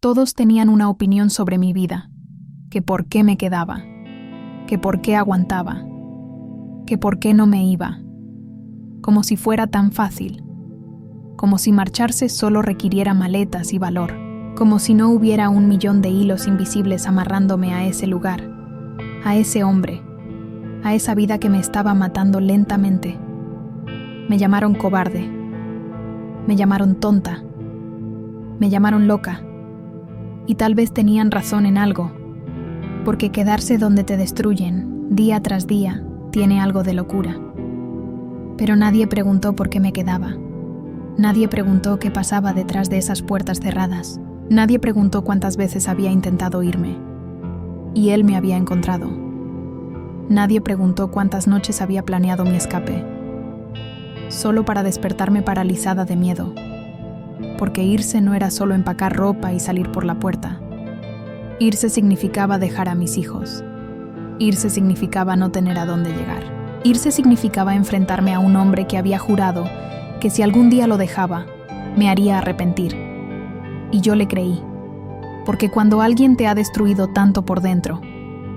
Todos tenían una opinión sobre mi vida, que por qué me quedaba, que por qué aguantaba, que por qué no me iba, como si fuera tan fácil, como si marcharse solo requiriera maletas y valor, como si no hubiera 1.000.000 de hilos invisibles amarrándome a ese lugar, a ese hombre, a esa vida que me estaba matando lentamente. Me llamaron cobarde, me llamaron tonta, me llamaron loca, y tal vez tenían razón en algo, porque quedarse donde te destruyen, día tras día, tiene algo de locura. Pero nadie preguntó por qué me quedaba. Nadie preguntó qué pasaba detrás de esas puertas cerradas. Nadie preguntó cuántas veces había intentado irme. Y él me había encontrado. Nadie preguntó cuántas noches había planeado mi escape. Solo para despertarme paralizada de miedo. Porque irse no era solo empacar ropa y salir por la puerta. Irse significaba dejar a mis hijos. Irse significaba no tener a dónde llegar. Irse significaba enfrentarme a un hombre que había jurado que si algún día lo dejaba, me haría arrepentir. Y yo le creí. Porque cuando alguien te ha destruido tanto por dentro,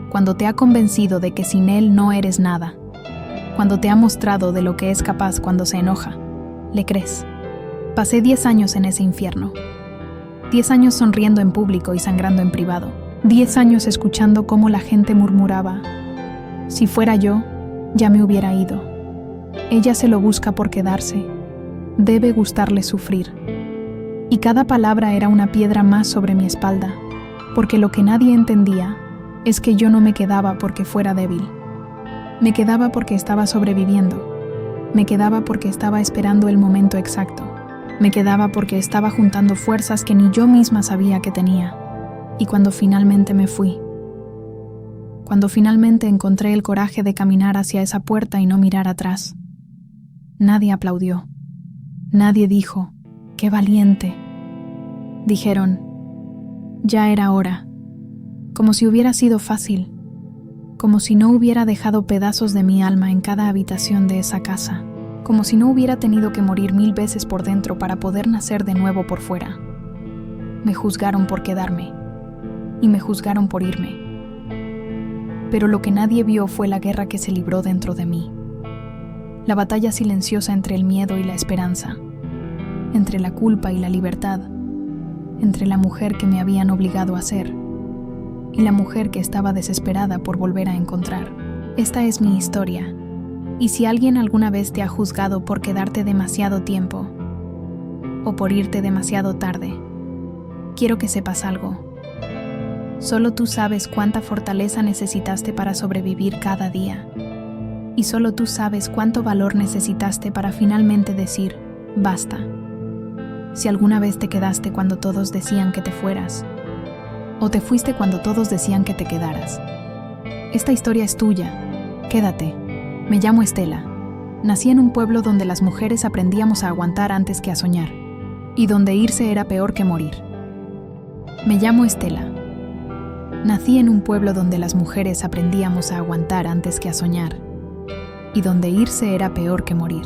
cuando te ha convencido de que sin él no eres nada, cuando te ha mostrado de lo que es capaz cuando se enoja, le crees. Pasé 10 años en ese infierno. 10 años sonriendo en público y sangrando en privado. 10 años escuchando cómo la gente murmuraba: si fuera yo, ya me hubiera ido. Ella se lo busca por quedarse. Debe gustarle sufrir. Y cada palabra era una piedra más sobre mi espalda, porque lo que nadie entendía es que yo no me quedaba porque fuera débil. Me quedaba porque estaba sobreviviendo. Me quedaba porque estaba esperando el momento exacto. Me quedaba porque estaba juntando fuerzas que ni yo misma sabía que tenía. Y cuando finalmente me fui, cuando finalmente encontré el coraje de caminar hacia esa puerta y no mirar atrás, nadie aplaudió. Nadie dijo: ¡qué valiente! Dijeron: ya era hora. Como si hubiera sido fácil. Como si no hubiera dejado pedazos de mi alma en cada habitación de esa casa. Como si no hubiera tenido que morir 1000 veces por dentro para poder nacer de nuevo por fuera. Me juzgaron por quedarme. Y me juzgaron por irme. Pero lo que nadie vio fue la guerra que se libró dentro de mí. La batalla silenciosa entre el miedo y la esperanza. Entre la culpa y la libertad. Entre la mujer que me habían obligado a ser y la mujer que estaba desesperada por volver a encontrar. Esta es mi historia. Y si alguien alguna vez te ha juzgado por quedarte demasiado tiempo o por irte demasiado tarde, quiero que sepas algo. Solo tú sabes cuánta fortaleza necesitaste para sobrevivir cada día. Y solo tú sabes cuánto valor necesitaste para finalmente decir: basta. Si alguna vez te quedaste cuando todos decían que te fueras, o te fuiste cuando todos decían que te quedaras. Esta historia es tuya. Quédate. Me llamo Estela. Nací en un pueblo donde las mujeres aprendíamos a aguantar antes que a soñar, y donde irse era peor que morir. Me llamo Estela. Nací en un pueblo donde las mujeres aprendíamos a aguantar antes que a soñar, y donde irse era peor que morir.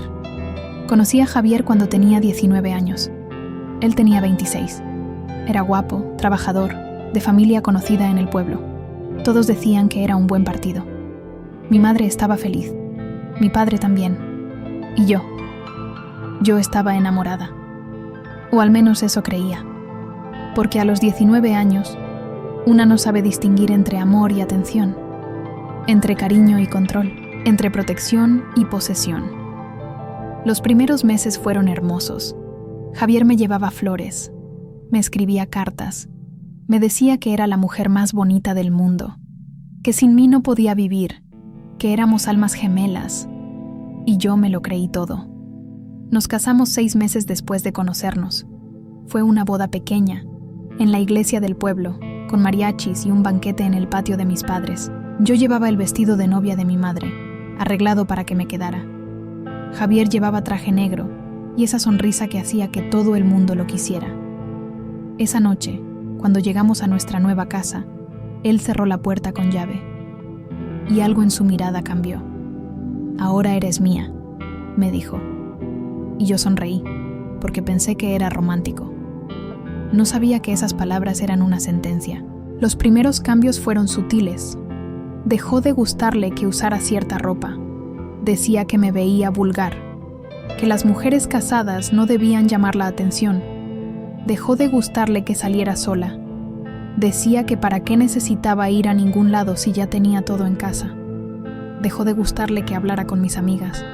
Conocí a Javier cuando tenía 19 años. Él tenía 26. Era guapo, trabajador, de familia conocida en el pueblo. Todos decían que era un buen partido. Mi madre estaba feliz. Mi padre también. Y yo estaba enamorada. O al menos eso creía. Porque a los 19 años, una no sabe distinguir entre amor y atención, entre cariño y control, entre protección y posesión. Los primeros meses fueron hermosos. Javier me llevaba flores, me escribía cartas, me decía que era la mujer más bonita del mundo, que sin mí no podía vivir, que éramos almas gemelas, y yo me lo creí todo. Nos casamos 6 meses después de conocernos. Fue una boda pequeña, en la iglesia del pueblo, con mariachis y un banquete en el patio de mis padres. Yo llevaba el vestido de novia de mi madre, arreglado para que me quedara. Javier llevaba traje negro y esa sonrisa que hacía que todo el mundo lo quisiera. Esa noche, cuando llegamos a nuestra nueva casa, él cerró la puerta con llave y algo en su mirada cambió. «Ahora eres mía», me dijo. Y yo sonreí, porque pensé que era romántico. No sabía que esas palabras eran una sentencia. Los primeros cambios fueron sutiles. Dejó de gustarle que usara cierta ropa. Decía que me veía vulgar, que las mujeres casadas no debían llamar la atención. Dejó de gustarle que saliera sola. Decía que para qué necesitaba ir a ningún lado si ya tenía todo en casa. Dejó de gustarle que hablara con mis amigas.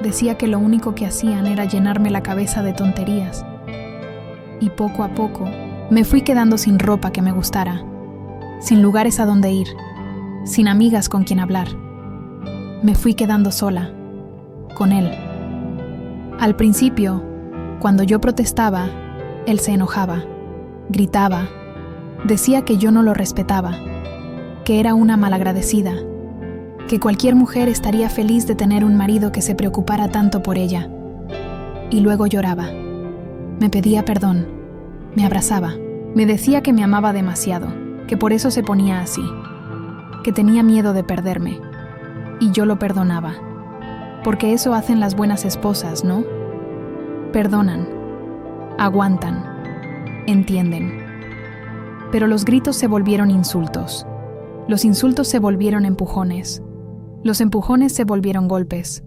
Decía que lo único que hacían era llenarme la cabeza de tonterías. Y poco a poco me fui quedando sin ropa que me gustara, sin lugares a donde ir, sin amigas con quien hablar. Me fui quedando sola, con él. Al principio, cuando yo protestaba, él se enojaba, gritaba, decía que yo no lo respetaba, que era una malagradecida, que cualquier mujer estaría feliz de tener un marido que se preocupara tanto por ella. Y luego lloraba. Me pedía perdón, me abrazaba, me decía que me amaba demasiado, que por eso se ponía así, que tenía miedo de perderme. Y yo lo perdonaba, porque eso hacen las buenas esposas, ¿no? Perdonan, aguantan, entienden. Pero los gritos se volvieron insultos, los insultos se volvieron empujones, los empujones se volvieron golpes,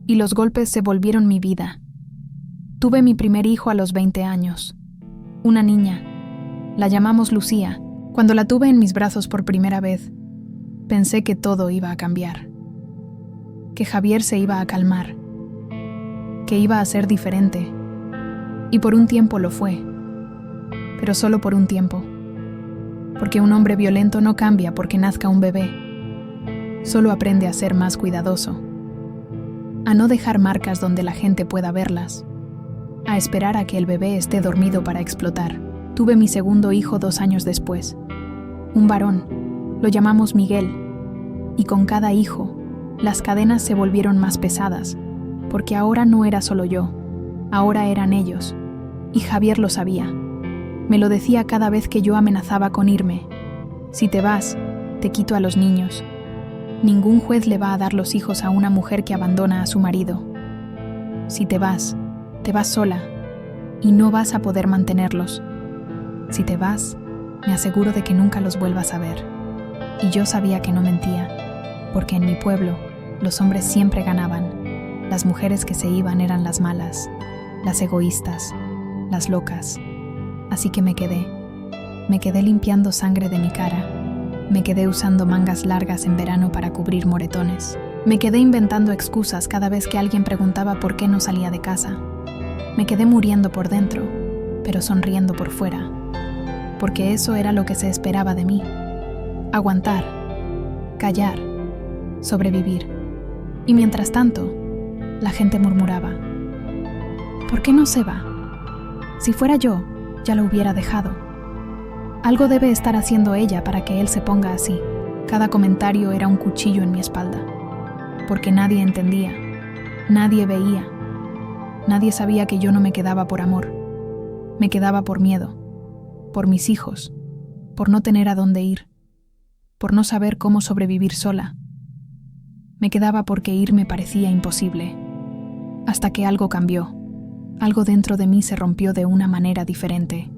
y los golpes se volvieron mi vida. Tuve mi primer hijo a los 20 años, una niña. La llamamos Lucía. Cuando la tuve en mis brazos por primera vez, pensé que todo iba a cambiar, que Javier se iba a calmar, que iba a ser diferente. Y por un tiempo lo fue, pero solo por un tiempo, porque un hombre violento no cambia porque nazca un bebé, solo aprende a ser más cuidadoso, a no dejar marcas donde la gente pueda verlas, a esperar a que el bebé esté dormido para explotar. Tuve mi segundo hijo 2 años después, un varón, lo llamamos Miguel, y con cada hijo, las cadenas se volvieron más pesadas, porque ahora no era solo yo, ahora eran ellos, y Javier lo sabía. Me lo decía cada vez que yo amenazaba con irme. Si te vas, te quito a los niños. Ningún juez le va a dar los hijos a una mujer que abandona a su marido. Si te vas sola, y no vas a poder mantenerlos. Si te vas, me aseguro de que nunca los vuelvas a ver. Y yo sabía que no mentía, porque en mi pueblo, los hombres siempre ganaban. Las mujeres que se iban eran las malas, las egoístas, las locas. Así que me quedé limpiando sangre de mi cara, me quedé usando mangas largas en verano para cubrir moretones, me quedé inventando excusas cada vez que alguien preguntaba por qué no salía de casa, me quedé muriendo por dentro, pero sonriendo por fuera, porque eso era lo que se esperaba de mí, aguantar, callar, sobrevivir. Y mientras tanto, la gente murmuraba, ¿por qué no se va? Si fuera yo, ya lo hubiera dejado. Algo debe estar haciendo ella para que él se ponga así. Cada comentario era un cuchillo en mi espalda, porque nadie entendía, nadie veía, nadie sabía que yo no me quedaba por amor, me quedaba por miedo, por mis hijos, por no tener a dónde ir, por no saber cómo sobrevivir sola. Me quedaba porque ir me parecía imposible, hasta que algo cambió. Algo dentro de mí se rompió de una manera diferente.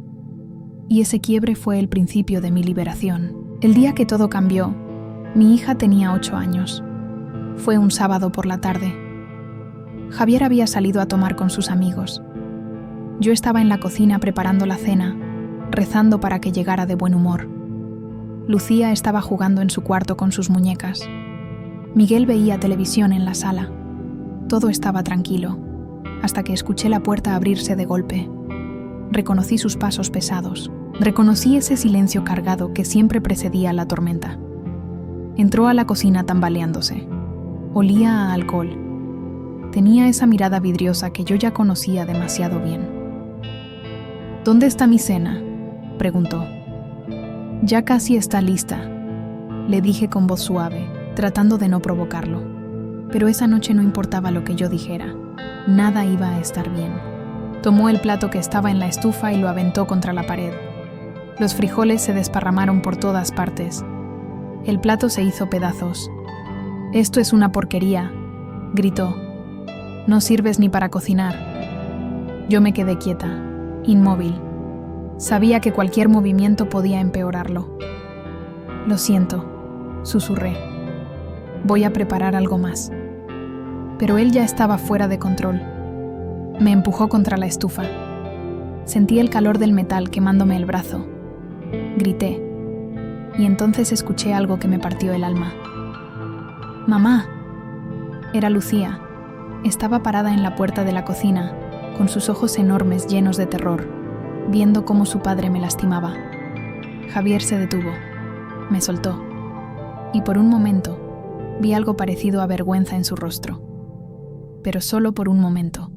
Y ese quiebre fue el principio de mi liberación. El día que todo cambió, mi hija tenía 8 años. Fue un sábado por la tarde. Javier había salido a tomar con sus amigos. Yo estaba en la cocina preparando la cena, rezando para que llegara de buen humor. Lucía estaba jugando en su cuarto con sus muñecas. Miguel veía televisión en la sala. Todo estaba tranquilo, hasta que escuché la puerta abrirse de golpe. Reconocí sus pasos pesados. Reconocí ese silencio cargado que siempre precedía la tormenta. Entró a la cocina tambaleándose. Olía a alcohol. Tenía esa mirada vidriosa que yo ya conocía demasiado bien. ¿Dónde está mi cena?, preguntó. Ya casi está lista, le dije con voz suave, tratando de no provocarlo. Pero esa noche no importaba lo que yo dijera. Nada iba a estar bien. Tomó el plato que estaba en la estufa y lo aventó contra la pared. Los frijoles se desparramaron por todas partes. El plato se hizo pedazos. «Esto es una porquería», gritó. «No sirves ni para cocinar». Yo me quedé quieta, inmóvil. Sabía que cualquier movimiento podía empeorarlo. Lo siento, susurré. Voy a preparar algo más. Pero él ya estaba fuera de control. Me empujó contra la estufa. Sentí el calor del metal quemándome el brazo. Grité. Y entonces escuché algo que me partió el alma. ¡Mamá! Era Lucía. Estaba parada en la puerta de la cocina, con sus ojos enormes llenos de terror, viendo cómo su padre me lastimaba. Javier se detuvo. Me soltó. Y por un momento, vi algo parecido a vergüenza en su rostro. Pero solo por un momento.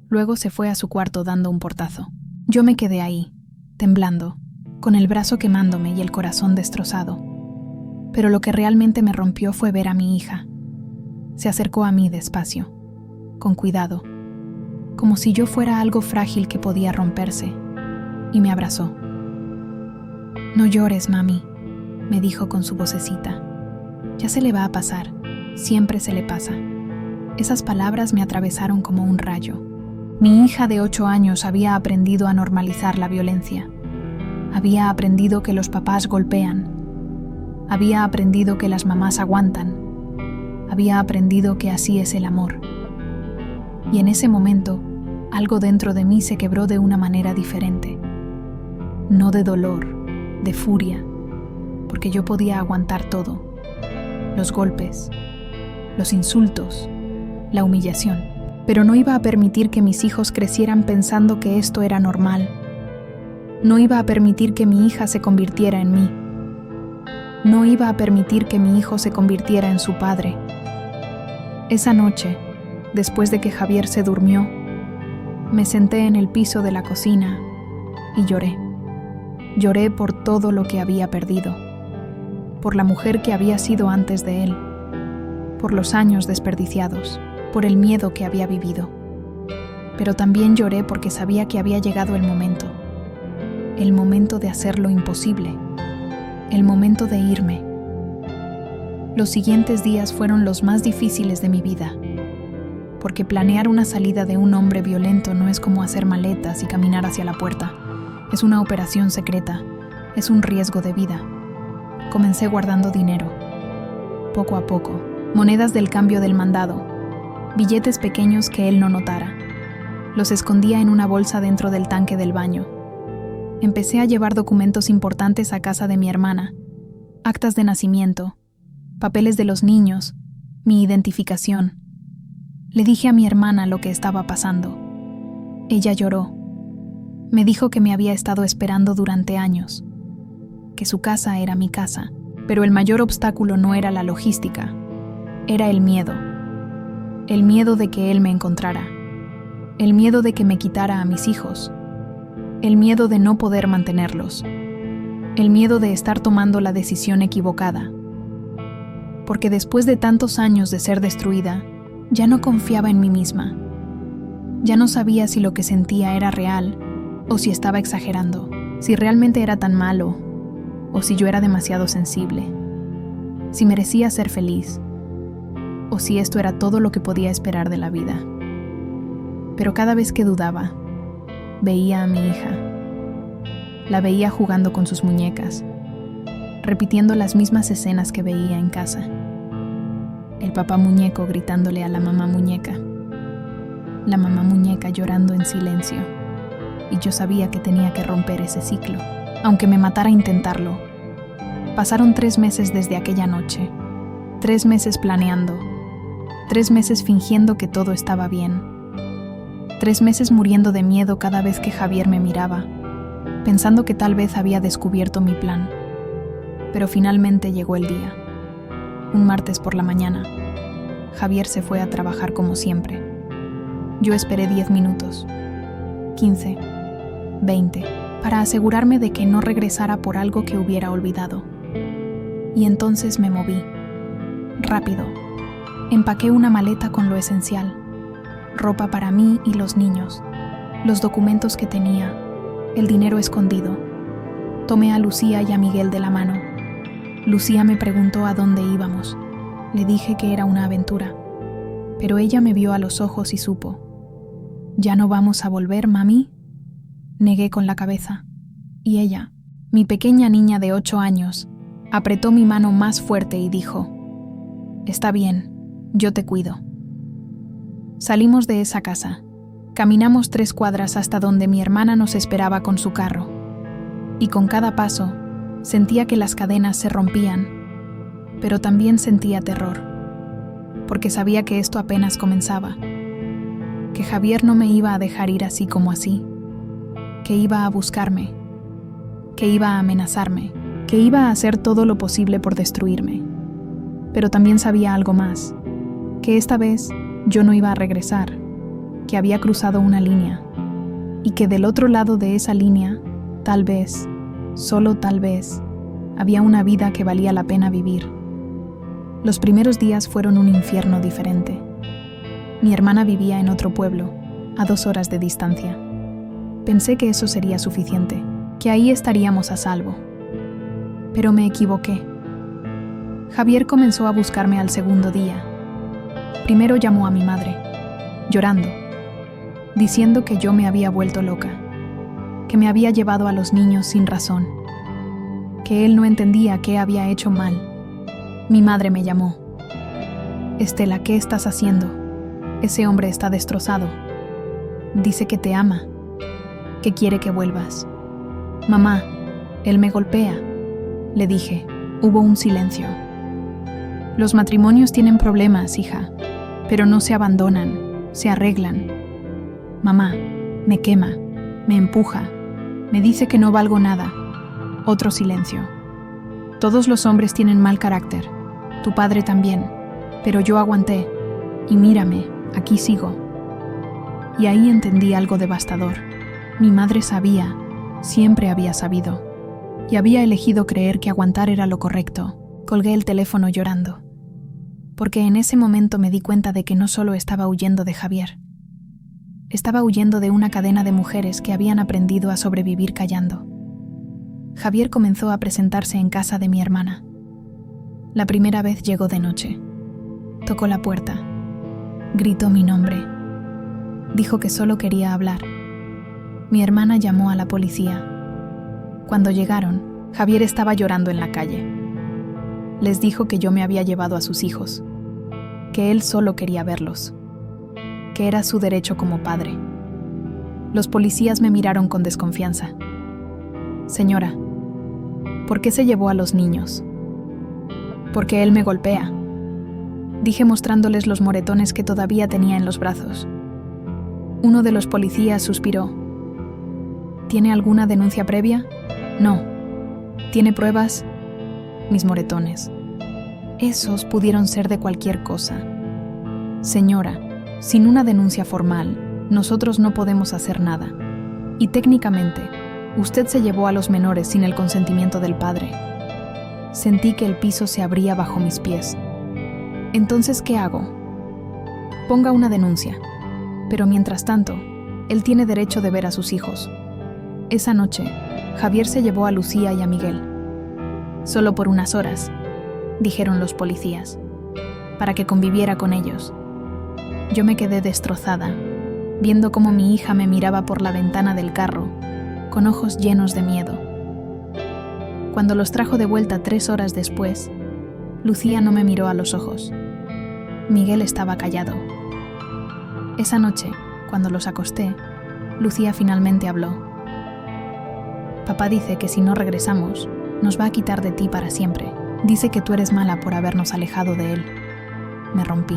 Luego se fue a su cuarto dando un portazo. Yo me quedé ahí, temblando, con el brazo quemándome y el corazón destrozado. Pero lo que realmente me rompió fue ver a mi hija. Se acercó a mí despacio, con cuidado, como si yo fuera algo frágil que podía romperse, y me abrazó. «No llores, mami», me dijo con su vocecita. «Ya se le va a pasar, siempre se le pasa». Esas palabras me atravesaron como un rayo. Mi hija de 8 años había aprendido a normalizar la violencia. Había aprendido que los papás golpean. Había aprendido que las mamás aguantan. Había aprendido que así es el amor. Y en ese momento, algo dentro de mí se quebró de una manera diferente. No de dolor, de furia, porque yo podía aguantar todo. Los golpes, los insultos, la humillación. Pero no iba a permitir que mis hijos crecieran pensando que esto era normal. No iba a permitir que mi hija se convirtiera en mí. No iba a permitir que mi hijo se convirtiera en su padre. Esa noche, después de que Javier se durmió, me senté en el piso de la cocina y lloré. Lloré por todo lo que había perdido, por la mujer que había sido antes de él, por los años desperdiciados, por el miedo que había vivido. Pero también lloré porque sabía que había llegado el momento de hacer lo imposible, el momento de irme. Los siguientes días fueron los más difíciles de mi vida, porque planear una salida de un hombre violento no es como hacer maletas y caminar hacia la puerta. Es una operación secreta, es un riesgo de vida. Comencé guardando dinero, poco a poco, monedas del cambio del mandado, billetes pequeños que él no notara. Los escondía en una bolsa dentro del tanque del baño. Empecé a llevar documentos importantes a casa de mi hermana, actas de nacimiento, papeles de los niños, mi identificación. Le dije a mi hermana lo que estaba pasando. Ella lloró. Me dijo que me había estado esperando durante años, que su casa era mi casa, pero el mayor obstáculo no era la logística, era el miedo. El miedo de que él me encontrara, el miedo de que me quitara a mis hijos, el miedo de no poder mantenerlos, el miedo de estar tomando la decisión equivocada. Porque después de tantos años de ser destruida, ya no confiaba en mí misma. Ya no sabía si lo que sentía era real o si estaba exagerando, si realmente era tan malo o si yo era demasiado sensible, si merecía ser feliz o si esto era todo lo que podía esperar de la vida. Pero cada vez que dudaba, veía a mi hija. La veía jugando con sus muñecas, repitiendo las mismas escenas que veía en casa. El papá muñeco gritándole a la mamá muñeca. La mamá muñeca llorando en silencio. Y yo sabía que tenía que romper ese ciclo, aunque me matara intentarlo. Pasaron 3 meses desde aquella noche. 3 meses planeando. 3 meses fingiendo que todo estaba bien. 3 meses muriendo de miedo cada vez que Javier me miraba, pensando que tal vez había descubierto mi plan. Pero finalmente llegó el día. Un martes por la mañana. Javier se fue a trabajar como siempre. Yo esperé 10 minutos, 15, 20, para asegurarme de que no regresara por algo que hubiera olvidado. Y entonces me moví. Rápido. Empaqué una maleta con lo esencial. Ropa para mí y los niños. Los documentos que tenía. El dinero escondido. Tomé a Lucía y a Miguel de la mano. Lucía me preguntó a dónde íbamos. Le dije que era una aventura. Pero ella me vio a los ojos y supo. ¿Ya no vamos a volver, mami? Negué con la cabeza. Y ella, mi pequeña niña de 8 años, apretó mi mano más fuerte y dijo: «Está bien, yo te cuido». Salimos de esa casa. Caminamos 3 cuadras hasta donde mi hermana nos esperaba con su carro. Y con cada paso, sentía que las cadenas se rompían, pero también sentía terror, porque sabía que esto apenas comenzaba, que Javier no me iba a dejar ir así como así, que iba a buscarme, que iba a amenazarme, que iba a hacer todo lo posible por destruirme. Pero también sabía algo más, que esta vez yo no iba a regresar, que había cruzado una línea, y que del otro lado de esa línea, tal vez, solo tal vez, había una vida que valía la pena vivir. Los primeros días fueron un infierno diferente. Mi hermana vivía en otro pueblo, a 2 horas de distancia. Pensé que eso sería suficiente, que ahí estaríamos a salvo. Pero me equivoqué. Javier comenzó a buscarme al segundo día. Primero llamó a mi madre, llorando, diciendo que yo me había vuelto loca, que me había llevado a los niños sin razón, que él no entendía qué había hecho mal. Mi madre me llamó. «Estela, ¿qué estás haciendo? Ese hombre está destrozado. Dice que te ama, que quiere que vuelvas». «Mamá, él me golpea», le dije. Hubo un silencio. «Los matrimonios tienen problemas, hija, pero no se abandonan, se arreglan. Mamá, me quema, me empuja, me dice que no valgo nada». Otro silencio. «Todos los hombres tienen mal carácter, tu padre también, pero yo aguanté, y mírame, aquí sigo». Y ahí entendí algo devastador. Mi madre sabía, siempre había sabido, y había elegido creer que aguantar era lo correcto. Colgué el teléfono llorando, porque en ese momento me di cuenta de que no solo estaba huyendo de Javier, estaba huyendo de una cadena de mujeres que habían aprendido a sobrevivir callando. Javier comenzó a presentarse en casa de mi hermana. La primera vez llegó de noche. Tocó la puerta. Gritó mi nombre. Dijo que solo quería hablar. Mi hermana llamó a la policía. Cuando llegaron, Javier estaba llorando en la calle. Les dijo que yo me había llevado a sus hijos, que él solo quería verlos, que era su derecho como padre. Los policías me miraron con desconfianza. «Señora, ¿por qué se llevó a los niños?» «Porque él me golpea», dije mostrándoles los moretones que todavía tenía en los brazos. Uno de los policías suspiró. «¿Tiene alguna denuncia previa?» «No». «¿Tiene pruebas?» «Mis moretones». Esos pudieron ser de cualquier cosa. «Señora, sin una denuncia formal, nosotros no podemos hacer nada. Y técnicamente, usted se llevó a los menores sin el consentimiento del padre». Sentí que el piso se abría bajo mis pies. «¿Entonces qué hago?» «Ponga una denuncia. Pero mientras tanto, él tiene derecho de ver a sus hijos». Esa noche, Javier se llevó a Lucía y a Miguel. «Solo por unas horas», dijeron los policías, «para que conviviera con ellos». Yo me quedé destrozada, viendo cómo mi hija me miraba por la ventana del carro, con ojos llenos de miedo. Cuando los trajo de vuelta 3 horas después, Lucía no me miró a los ojos. Miguel estaba callado. Esa noche, cuando los acosté, Lucía finalmente habló. «Papá dice que si no regresamos, nos va a quitar de ti para siempre. Dice que tú eres mala por habernos alejado de él». Me rompí,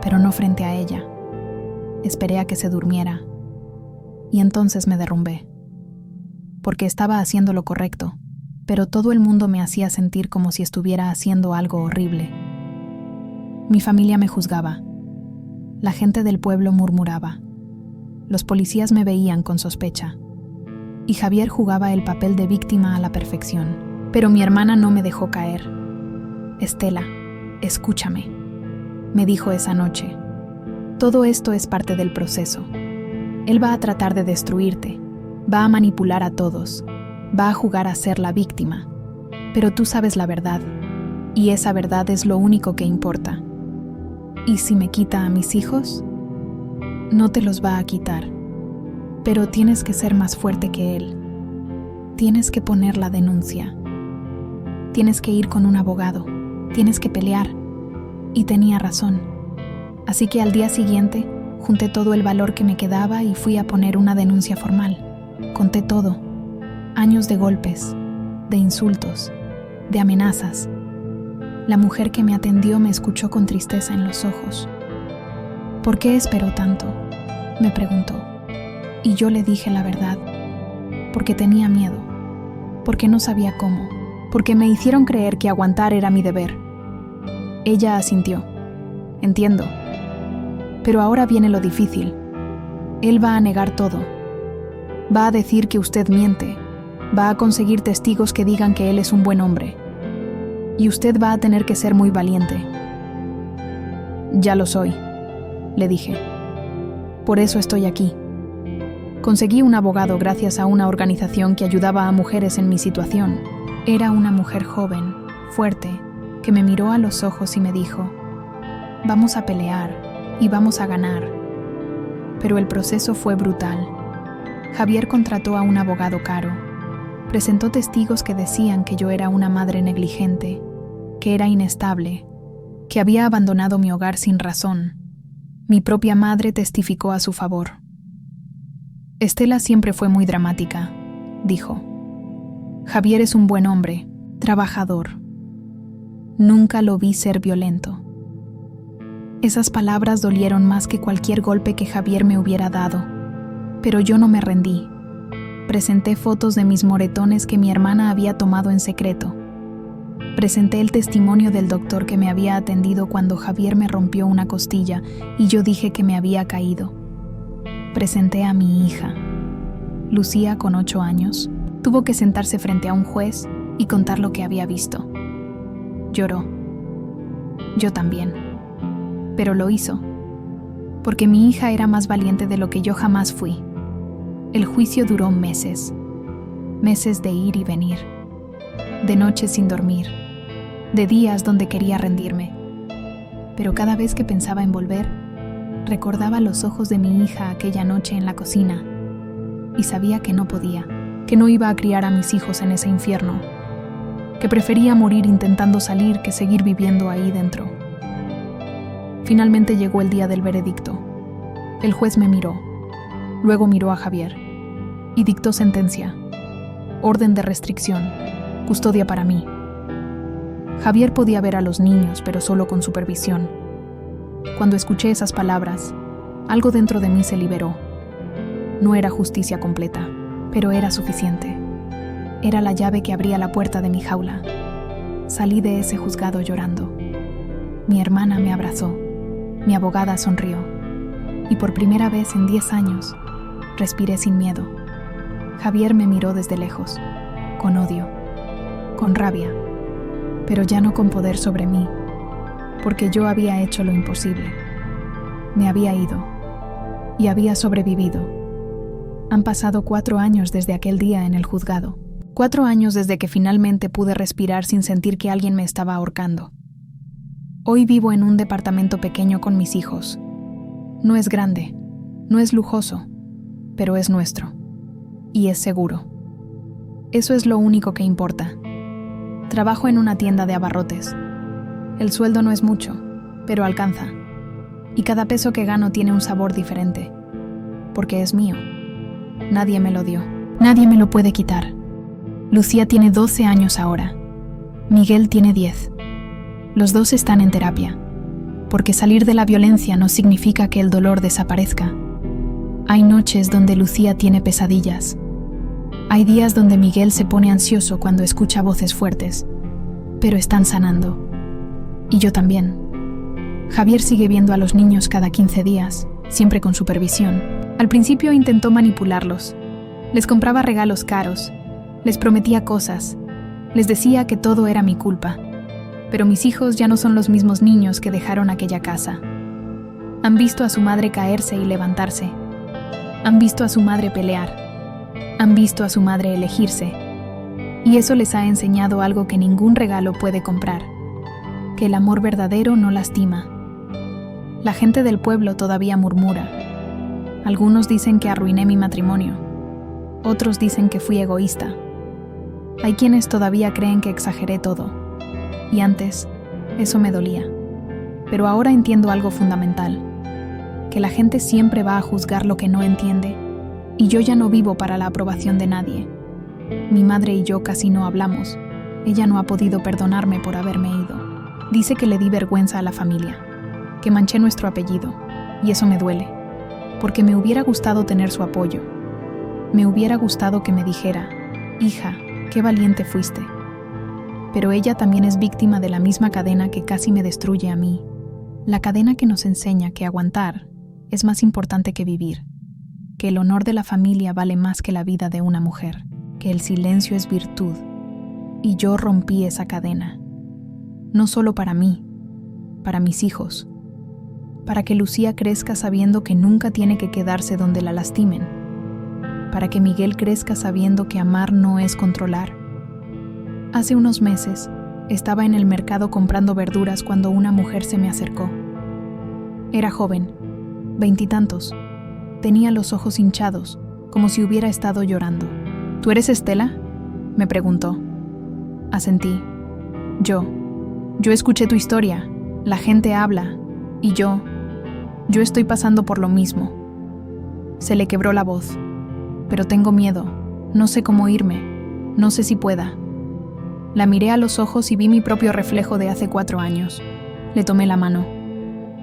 pero no frente a ella. Esperé a que se durmiera, y entonces me derrumbé, porque estaba haciendo lo correcto, pero todo el mundo me hacía sentir como si estuviera haciendo algo horrible. Mi familia me juzgaba. La gente del pueblo murmuraba. Los policías me veían con sospecha. Y Javier jugaba el papel de víctima a la perfección. Pero mi hermana no me dejó caer. «Estela, escúchame», me dijo esa noche. «Todo esto es parte del proceso. Él va a tratar de destruirte, va a manipular a todos, va a jugar a ser la víctima. Pero tú sabes la verdad, y esa verdad es lo único que importa. ¿Y si me quita a mis hijos? No te los va a quitar, pero tienes que ser más fuerte que él. Tienes que poner la denuncia. Tienes que ir con un abogado. Tienes que pelear. Y tenía razón. Así que al día siguiente, junté todo el valor que me quedaba y fui a poner una denuncia formal. Conté todo. Años de golpes, de insultos, de amenazas. La mujer que me atendió me escuchó con tristeza en los ojos. ¿Por qué esperó tanto?, me preguntó. Y yo le dije la verdad. Porque tenía miedo. Porque no sabía cómo. Porque me hicieron creer que aguantar era mi deber. Ella asintió. Entiendo. Pero ahora viene lo difícil. Él va a negar todo. Va a decir que usted miente. Va a conseguir testigos que digan que él es un buen hombre. Y usted va a tener que ser muy valiente. Ya lo soy, le dije. Por eso estoy aquí. Conseguí un abogado gracias a una organización que ayudaba a mujeres en mi situación. Era una mujer joven, fuerte, que me miró a los ojos y me dijo: vamos a pelear y vamos a ganar. Pero el proceso fue brutal. Javier contrató a un abogado caro. Presentó testigos que decían que yo era una madre negligente, que era inestable, que había abandonado mi hogar sin razón. Mi propia madre testificó a su favor. Estela siempre fue muy dramática, dijo. Javier es un buen hombre, trabajador. Nunca lo vi ser violento. Esas palabras dolieron más que cualquier golpe que Javier me hubiera dado, pero yo no me rendí. Presenté fotos de mis moretones que mi hermana había tomado en secreto. Presenté el testimonio del doctor que me había atendido cuando Javier me rompió una costilla y yo dije que me había caído. Presenté a mi hija. Lucía, con 8 años, tuvo que sentarse frente a un juez y contar lo que había visto. Lloró. Yo también. Pero lo hizo, porque mi hija era más valiente de lo que yo jamás fui. El juicio duró meses. Meses de ir y venir. De noches sin dormir. De días donde quería rendirme. Pero cada vez que pensaba en volver, recordaba los ojos de mi hija aquella noche en la cocina y sabía que no podía, que no iba a criar a mis hijos en ese infierno, que prefería morir intentando salir que seguir viviendo ahí dentro. Finalmente llegó el día del veredicto. El juez me miró, luego miró a Javier y dictó sentencia, orden de restricción, custodia para mí. Javier podía ver a los niños, pero solo con supervisión. Cuando escuché esas palabras, algo dentro de mí se liberó. No era justicia completa, pero era suficiente. Era la llave que abría la puerta de mi jaula. Salí de ese juzgado llorando. Mi hermana me abrazó, mi abogada sonrió, y por primera vez en 10 años, respiré sin miedo. Javier me miró desde lejos, con odio, con rabia, pero ya no con poder sobre mí, porque yo había hecho lo imposible. Me había ido, y había sobrevivido. Han pasado 4 años desde aquel día en el juzgado. 4 años desde que finalmente pude respirar sin sentir que alguien me estaba ahorcando. Hoy vivo en un departamento pequeño con mis hijos. No es grande, no es lujoso, pero es nuestro. Y es seguro. Eso es lo único que importa. Trabajo en una tienda de abarrotes. El sueldo no es mucho, pero alcanza. Y cada peso que gano tiene un sabor diferente. Porque es mío. Nadie me lo dio. Nadie me lo puede quitar. Lucía tiene 12 años ahora. Miguel tiene 10. Los dos están en terapia. Porque salir de la violencia no significa que el dolor desaparezca. Hay noches donde Lucía tiene pesadillas. Hay días donde Miguel se pone ansioso cuando escucha voces fuertes. Pero están sanando. Y yo también. Javier sigue viendo a los niños cada 15 días, siempre con supervisión. Al principio intentó manipularlos. Les compraba regalos caros. Les prometía cosas. Les decía que todo era mi culpa. Pero mis hijos ya no son los mismos niños que dejaron aquella casa. Han visto a su madre caerse y levantarse. Han visto a su madre pelear. Han visto a su madre elegirse. Y eso les ha enseñado algo que ningún regalo puede comprar. Que el amor verdadero no lastima. La gente del pueblo todavía murmura. Algunos dicen que arruiné mi matrimonio. Otros dicen que fui egoísta. Hay quienes todavía creen que exageré todo. Y antes, eso me dolía. Pero ahora entiendo algo fundamental. Que la gente siempre va a juzgar lo que no entiende. Y yo ya no vivo para la aprobación de nadie. Mi madre y yo casi no hablamos. Ella no ha podido perdonarme por haberme ido. Dice que le di vergüenza a la familia, que manché nuestro apellido, y eso me duele, porque me hubiera gustado tener su apoyo. Me hubiera gustado que me dijera, hija, qué valiente fuiste. Pero ella también es víctima de la misma cadena que casi me destruye a mí. La cadena que nos enseña que aguantar es más importante que vivir, que el honor de la familia vale más que la vida de una mujer, que el silencio es virtud. Y yo rompí esa cadena. No solo para mí, para mis hijos. Para que Lucía crezca sabiendo que nunca tiene que quedarse donde la lastimen. Para que Miguel crezca sabiendo que amar no es controlar. Hace unos meses, estaba en el mercado comprando verduras cuando una mujer se me acercó. Era joven, 20 y tantos. Tenía los ojos hinchados, como si hubiera estado llorando. ¿Tú eres Estela?, me preguntó. Asentí. Yo escuché tu historia, la gente habla, y yo estoy pasando por lo mismo. Se le quebró la voz. Pero tengo miedo, no sé cómo irme, no sé si pueda. La miré a los ojos y vi mi propio reflejo de hace 4 años. Le tomé la mano.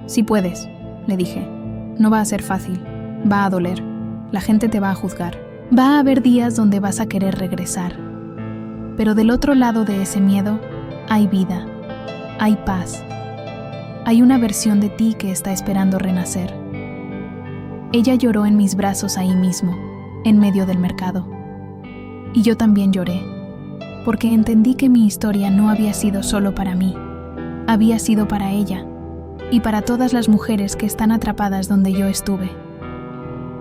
Sí puedes, le dije. No va a ser fácil, va a doler, la gente te va a juzgar. Va a haber días donde vas a querer regresar. Pero del otro lado de ese miedo, hay vida. Hay paz. Hay una versión de ti que está esperando renacer. Ella lloró en mis brazos ahí mismo, en medio del mercado. Y yo también lloré, porque entendí que mi historia no había sido solo para mí, había sido para ella, y para todas las mujeres que están atrapadas donde yo estuve.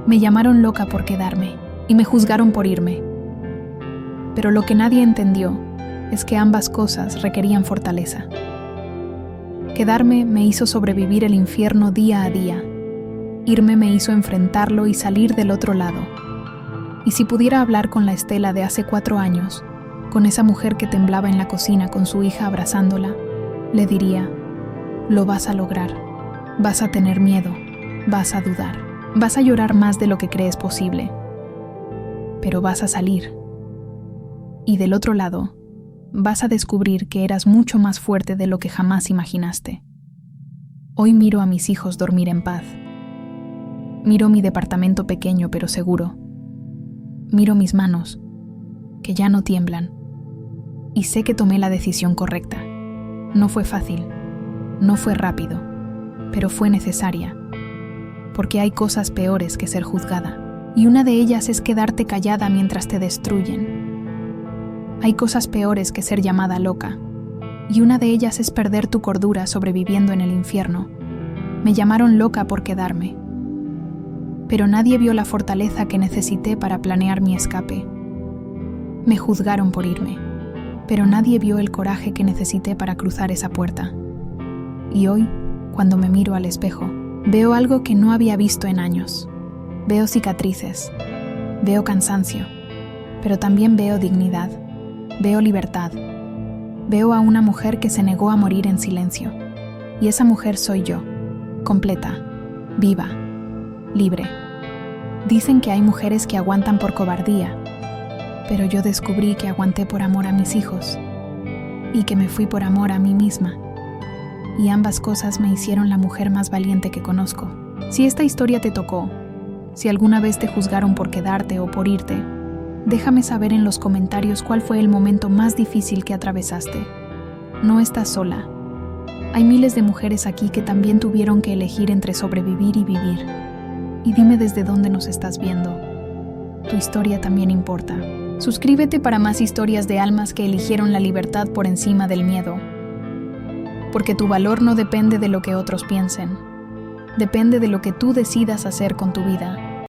Me llamaron loca por quedarme, y me juzgaron por irme. Pero lo que nadie entendió es que ambas cosas requerían fortaleza. Quedarme me hizo sobrevivir el infierno día a día. Irme me hizo enfrentarlo y salir del otro lado. Y si pudiera hablar con la Estela de hace 4 años, con esa mujer que temblaba en la cocina con su hija abrazándola, le diría, lo vas a lograr, vas a tener miedo, vas a dudar, vas a llorar más de lo que crees posible, pero vas a salir. Y del otro lado, vas a descubrir que eras mucho más fuerte de lo que jamás imaginaste. Hoy miro a mis hijos dormir en paz. Miro mi departamento pequeño pero seguro. Miro mis manos, que ya no tiemblan. Y sé que tomé la decisión correcta. No fue fácil, no fue rápido, pero fue necesaria. Porque hay cosas peores que ser juzgada. Y una de ellas es quedarte callada mientras te destruyen. Hay cosas peores que ser llamada loca, y una de ellas es perder tu cordura sobreviviendo en el infierno. Me llamaron loca por quedarme. Pero nadie vio la fortaleza que necesité para planear mi escape. Me juzgaron por irme, pero nadie vio el coraje que necesité para cruzar esa puerta. Y hoy, cuando me miro al espejo, veo algo que no había visto en años. Veo cicatrices, veo cansancio, pero también veo dignidad. Veo libertad. Veo a una mujer que se negó a morir en silencio. Y esa mujer soy yo, completa, viva, libre. Dicen que hay mujeres que aguantan por cobardía, pero yo descubrí que aguanté por amor a mis hijos y que me fui por amor a mí misma. Y ambas cosas me hicieron la mujer más valiente que conozco. Si esta historia te tocó, si alguna vez te juzgaron por quedarte o por irte, déjame saber en los comentarios cuál fue el momento más difícil que atravesaste. No estás sola. Hay miles de mujeres aquí que también tuvieron que elegir entre sobrevivir y vivir. Y dime desde dónde nos estás viendo. Tu historia también importa. Suscríbete para más historias de almas que eligieron la libertad por encima del miedo. Porque tu valor no depende de lo que otros piensen. Depende de lo que tú decidas hacer con tu vida.